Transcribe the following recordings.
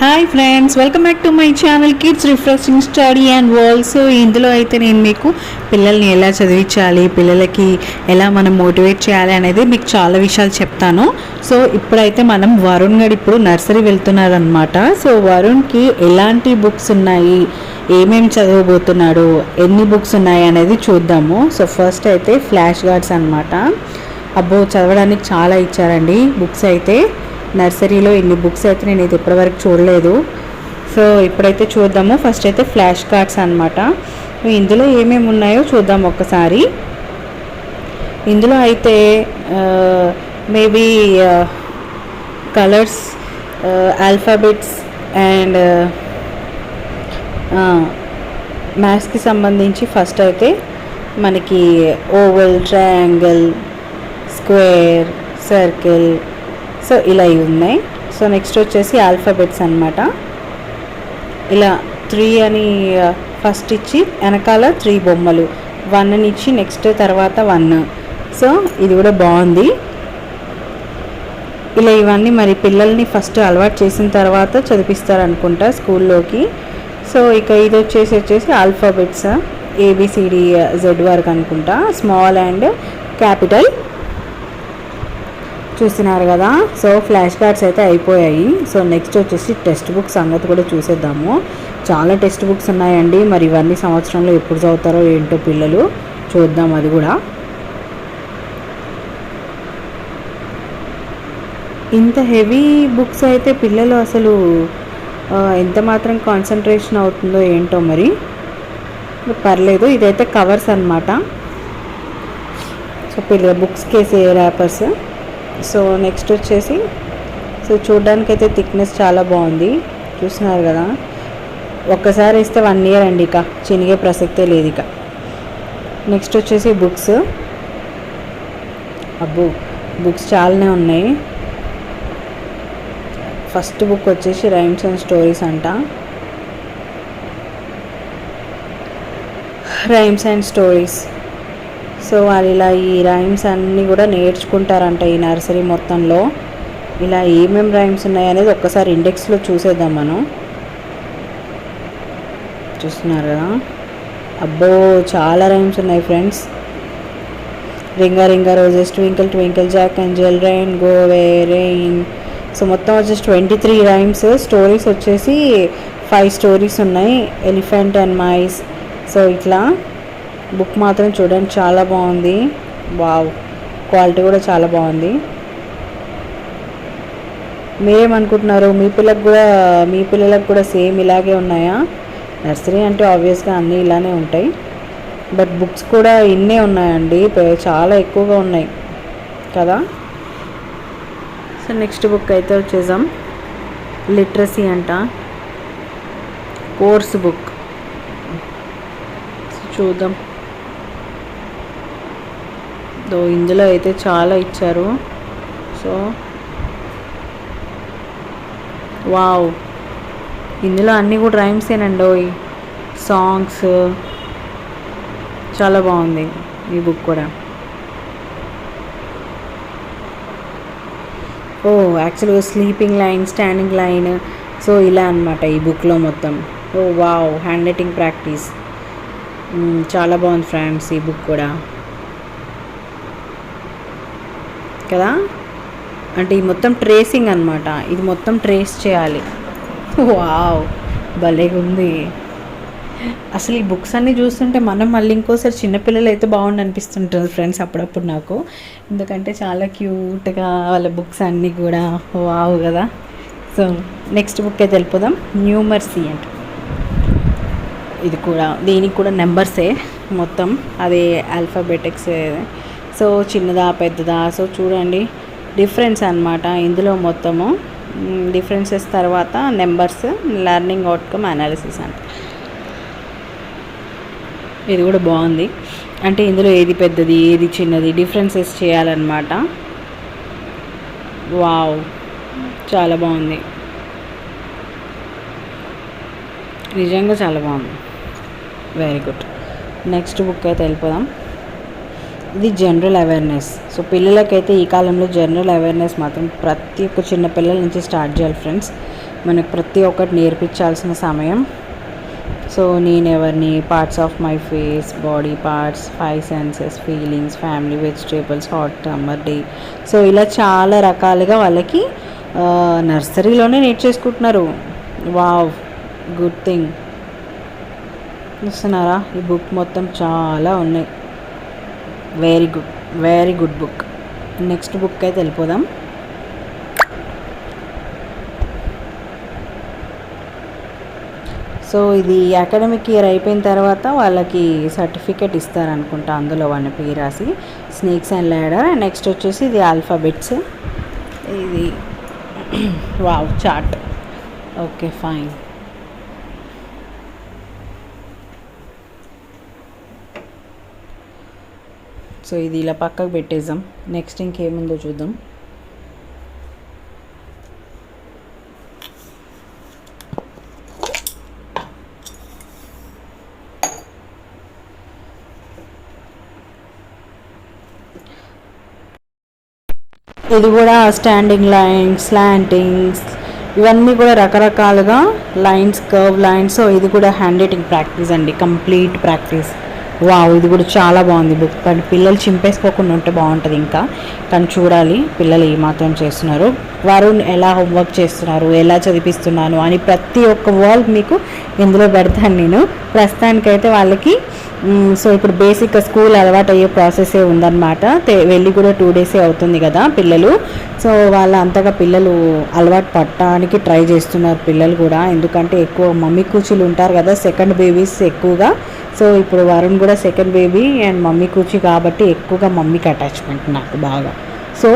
Hi friends, welcome back to my channel kids refreshing study and world. So ఇందులో అయితే నేను మీకు పిల్లల్ని ఎలా చదివించాలి, పిల్లలకి ఎలా మనం మోటివేట్ చేయాలి అనేది మీకు చాలా విషయాలు చెప్తాను. సో ఇప్పుడైతే మనం వరుణ్ గడు ఇప్పుడు నర్సరీ వెళ్తున్నారు అనమాట. సో వరుణ్కి ఎలాంటి బుక్స్ ఉన్నాయి, ఏమేమి చదవబోతున్నాడు, ఎన్ని బుక్స్ ఉన్నాయి అనేది చూద్దాము. సో ఫస్ట్ అయితే ఫ్లాష్ గార్డ్స్ అనమాట. అబ్బో, చదవడానికి చాలా ఇచ్చారండి బుక్స్ అయితే. నర్సరీలో ఇన్ని బుక్స్ అయితే నేను ఇది ఇప్పటివరకు చూడలేదు. సో ఇప్పుడైతే చూద్దాము. ఫస్ట్ అయితే ఫ్లాష్ కార్డ్స్ అనమాట. ఇందులో ఏమేమి ఉన్నాయో చూద్దాం ఒక్కసారి. ఇందులో అయితే మేబీ కలర్స్, ఆల్ఫాబెట్స్ అండ్ మ్యాథ్స్కి సంబంధించి ఫస్ట్ అయితే మనకి oval, triangle, square, circle, so ఇలా ఇవి ఉన్నాయి. సో నెక్స్ట్ వచ్చేసి ఆల్ఫాబెట్స్ అనమాట. ఇలా 3 అని ఫస్ట్ ఇచ్చి వెనకాల 3 బొమ్మలు, 1 అని ఇచ్చి నెక్స్ట్ తర్వాత 1. సో ఇది కూడా బాగుంది. ఇలా ఇవన్నీ మరి పిల్లల్ని ఫస్ట్ అలవాటు చేసిన తర్వాత చదివిస్తారు అనుకుంటా స్కూల్లోకి. సో ఇక ఇది వచ్చేసి ఆల్ఫాబెట్స్ ABCD Z వరకు అనుకుంటా, స్మాల్ అండ్ క్యాపిటల్. చూస్తున్నారు కదా. సో ఫ్లాష్ కార్డ్స్ అయితే అయిపోయాయి. సో నెక్స్ట్ వచ్చేసి టెక్స్ట్ బుక్ సంగతి కూడా చూసేద్దాము. చాలా టెక్స్ట్ బుక్స్ ఉన్నాయండి. మరి ఇవన్నీ సంవత్సరంలో ఎప్పుడు చదువుతారో ఏంటో పిల్లలు, చూద్దాం అది కూడా. ఇంత హెవీ బుక్స్ అయితే పిల్లలు అసలు ఎంత మాత్రం కాన్సన్ట్రేషన్ అవుతుందో ఏంటో మరి. పర్లేదు, ఇదైతే కవర్స్ అనమాట. సో పిల్లల బుక్స్కి వేసే ర్యాపర్స్. సో నెక్స్ట్ వచ్చేసి సో చూడ్డానికైతే థిక్నెస్ చాలా బాగుంది. చూస్తున్నారు కదా. ఒక్కసారి ఇస్తే 1 ఇయర్ అండి, ఇక చినిగే ప్రసక్తే లేదు ఇక. నెక్స్ట్ వచ్చేసి బుక్స్. అబ్బో, బుక్స్ చాలానే ఉన్నాయి. ఫస్ట్ బుక్ వచ్చేసి రైమ్స్ అండ్ స్టోరీస్ అంట. Rhymes and stories. సో వాళ్ళు ఇలా ఈ రైమ్స్ అన్నీ కూడా నేర్చుకుంటారంట ఈ నర్సరీ మొత్తంలో. ఇలా ఏమేమి రైమ్స్ ఉన్నాయి అనేది ఒక్కసారి ఇండెక్స్లో చూసేద్దాం మనం. చూస్తున్నారు కదా. అబ్బో, చాలా రైమ్స్ ఉన్నాయి friends. Ring a ring a roses, twinkle twinkle, Jack and Jill, rain go away rain. So మొత్తం వచ్చేసి 23 రైమ్స్. స్టోరీస్ వచ్చేసి 5 స్టోరీస్ ఉన్నాయి. Elephant and mice. సో ఇట్లా బుక్ మాత్రం చూడండి చాలా బాగుంది. వావ్, క్వాలిటీ కూడా చాలా బాగుంది. మీరేమనుకుంటున్నారు, మీ పిల్లలకు కూడా సేమ్ ఇలాగే ఉన్నాయా? నర్సరీ అంటే ఆబ్వియస్గా అన్నీ ఇలానే ఉంటాయి. బట్ బుక్స్ కూడా ఇన్నే ఉన్నాయండి, చాలా ఎక్కువగా ఉన్నాయి కదా. సో నెక్స్ట్ బుక్ అయితే వచ్చేసాం. లిటరసీ అంట, కోర్స్ బుక్. చూద్దాం. ఇందులో అయితే చాలా ఇచ్చారు. సో వావ్, ఇందులో అన్నీ కూడా రైమ్సేనండి. సాంగ్స్ చాలా బాగుంది ఈ బుక్ కూడా. యాక్చువల్గా sleeping line, standing line, so ఇలా అనమాట ఈ బుక్లో మొత్తం. Wow, hand writing practice. చాలా బాగుంది ఫ్రెండ్స్ ఈ బుక్ కూడా కదా. అంటే ఇది మొత్తం ట్రేసింగ్ అనమాట. ఇది మొత్తం ట్రేస్ చేయాలి. వావ్, భలేగా ఉంది అసలు. ఈ బుక్స్ అన్నీ చూస్తుంటే మనం మళ్ళీ ఇంకోసారి చిన్నపిల్లలు అయితే బాగుండి అనిపిస్తుంటుంది ఫ్రెండ్స్ అప్పుడప్పుడు నాకు. ఎందుకంటే చాలా క్యూట్గా వాళ్ళ బుక్స్ అన్నీ కూడా. వావ్ కదా. సో నెక్స్ట్ బుక్ అయితే వెళ్ళిపోదాం. న్యూమర్సీ అంట. ఇది కూడా, దీనికి కూడా నెంబర్సే మొత్తం, అదే ఆల్ఫాబెటిక్స్. సో చిన్నదా పెద్దదా. సో చూడండి డిఫరెన్స్ అనమాట ఇందులో మొత్తము. డిఫరెన్సెస్ తర్వాత నెంబర్స్, లెర్నింగ్ అవుట్కమ్ అనాలిసిస్ అంట. ఇది కూడా బాగుంది. అంటే ఇందులో ఏది పెద్దది ఏది చిన్నది డిఫరెన్సెస్ చేయాలన్నమాట. వావ్, చాలా బాగుంది, నిజంగా చాలా బాగుంది. Very good. నెక్స్ట్ బుక్ అయితే వెళ్ళిపోదాం. ఇది జనరల్ అవేర్నెస్. సో పిల్లలకైతే ఈ కాలంలో జనరల్ అవేర్నెస్ మాత్రం ప్రతి ఒక్క చిన్న పిల్లల నుంచి స్టార్ట్ చేయాలి ఫ్రెండ్స్. మనకు ప్రతి ఒక్కటి నేర్పించాల్సిన సమయం. సో నేనెవరిని, parts of my face, body parts, 5 senses, feelings, family, vegetables, hot summer day. So ఇలా చాలా రకాలుగా వాళ్ళకి నర్సరీలోనే నేర్చేసుకుంటున్నారు. Wow, good thing. చూస్తున్నారా, ఈ బుక్ మొత్తం చాలా ఉన్నాయి. Very good book. Next book అయితే వెళ్ళిపోదాం. సో ఇది అకాడమిక్ ఇయర్ అయిపోయిన తర్వాత వాళ్ళకి సర్టిఫికేట్ ఇస్తారనుకుంటా, అందులో వాళ్ళ పేరు రాసి. Snakes and ladder. And next వచ్చేసి ఇది ఆల్ఫాబెట్స్. ఇది wow, chart. Okay, fine. So ఇది ఇలా పక్కకు పెట్టేద్దాం. నెక్స్ట్ ఇంకేముందో చూద్దాం. ఇది కూడా స్టాండింగ్ లైన్స్, స్లాంటింగ్స్, ఇవన్నీ కూడా రకరకాలుగా లైన్స్, కర్వ్ లైన్స్. సో ఇది కూడా హ్యాండ్ రైటింగ్ ప్రాక్టీస్ అండి, కంప్లీట్ ప్రాక్టీస్. వావ్, ఇది కూడా చాలా బాగుంది బుక్. కానీ పిల్లలు చింపేసుకోకుండా ఉంటే బాగుంటుంది ఇంకా. కానీ చూడాలి పిల్లలు ఏమాత్రం చేస్తున్నారు, వారు ఎలా హోంవర్క్ చేస్తున్నారు, ఎలా చదివిస్తున్నాను అని ప్రతి ఒక్క వర్క్ మీకు ఇందులో పెడతాను నేను. ప్రస్తుతానికైతే వాళ్ళకి సో ఇప్పుడు బేసిక్గా స్కూల్ అలవాటు అయ్యే ప్రాసెసే ఉందన్నమాట. వెళ్ళి కూడా 2 డేసే అవుతుంది కదా పిల్లలు. సో వాళ్ళ అంతగా పిల్లలు అలవాటు పట్టడానికి ట్రై చేస్తున్నారు పిల్లలు కూడా. ఎందుకంటే ఎక్కువ మమ్మీ కూర్చులు ఉంటారు కదా, సెకండ్ బేబీస్ ఎక్కువగా. సో ఇప్పుడు వరుణ్ కూడా సెకండ్ బేబీ అండ్ మమ్మీ కూర్చి కాబట్టి ఎక్కువగా మమ్మీకి అటాచ్మెంట్ నాకు బాగా. సో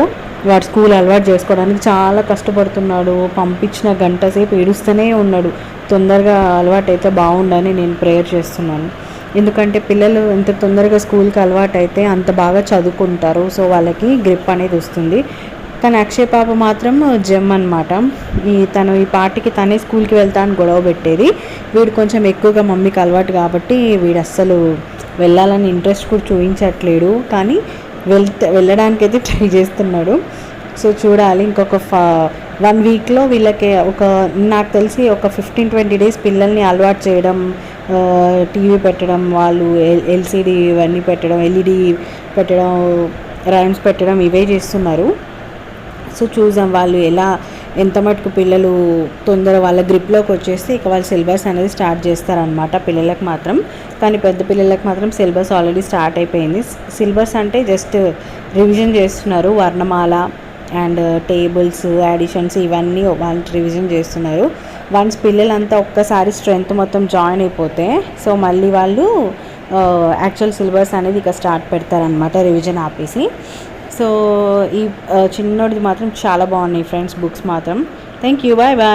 వాడు స్కూల్ అలవాటు చేసుకోవడానికి చాలా కష్టపడుతున్నాడు. పంపించిన గంట సేపు ఏడుస్తూనే ఉన్నాడు. తొందరగా అలవాటు అయితే బాగుండని నేను ప్రేయర్ చేస్తున్నాను. ఎందుకంటే పిల్లలు ఎంత తొందరగా స్కూల్కి అలవాటు అయితే అంత బాగా చదువుకుంటారు. సో వాళ్ళకి గ్రిప్ అనేది వస్తుంది. కానీ అక్షయ్ పాప మాత్రం జెమ్ అనమాట. తను ఈ పాటికి తనే స్కూల్కి వెళ్తా అని గొడవ పెట్టేది. వీడు కొంచెం ఎక్కువగా మమ్మీకి అలవాటు కాబట్టి వీడు అస్సలు వెళ్ళాలని ఇంట్రెస్ట్ కూడా చూపించట్లేడు. కానీ వెళ్ళడానికైతే ట్రై చేస్తున్నాడు. సో చూడాలి, ఇంకొక 1 వీక్లో వీళ్ళకి నాకు తెలిసి ఒక 15-20 డేస్ పిల్లల్ని అలవాటు చేయడం, టీవీ పెట్టడం, వాళ్ళు ఎల్సిడి ఇవన్నీ పెట్టడం, ఎల్ఈడి పెట్టడం, రైమ్స్ పెట్టడం, ఇవే చేస్తున్నారు. సో చూద్దాం వాళ్ళు ఎంత మటుకు పిల్లలు తొందర వాళ్ళ గ్రిప్లోకి వచ్చేస్తే ఇక వాళ్ళు సిలబస్ అనేది స్టార్ట్ చేస్తారనమాట పిల్లలకు మాత్రం. కానీ పెద్ద పిల్లలకు మాత్రం సిలబస్ ఆల్రెడీ స్టార్ట్ అయిపోయింది. సిలబస్ అంటే జస్ట్ రివిజన్ చేస్తున్నారు. వర్ణమాల అండ్ టేబుల్స్, యాడిషన్స్ ఇవన్నీ వాళ్ళు రివిజన్ చేస్తున్నారు. వన్స్ పిల్లలంతా ఒక్కసారి స్ట్రెంత్ మొత్తం జాయిన్ అయిపోతే సో మళ్ళీ వాళ్ళు యాక్చువల్ సిలబస్ అనేది ఇక స్టార్ట్ పెడతారనమాట, రివిజన్ ఆపేసి. సో ఈ చిన్నోడిది మాత్రం చాలా బాగున్నాయి ఫ్రెండ్స్ బుక్స్ మాత్రం. Thank you, bye bye.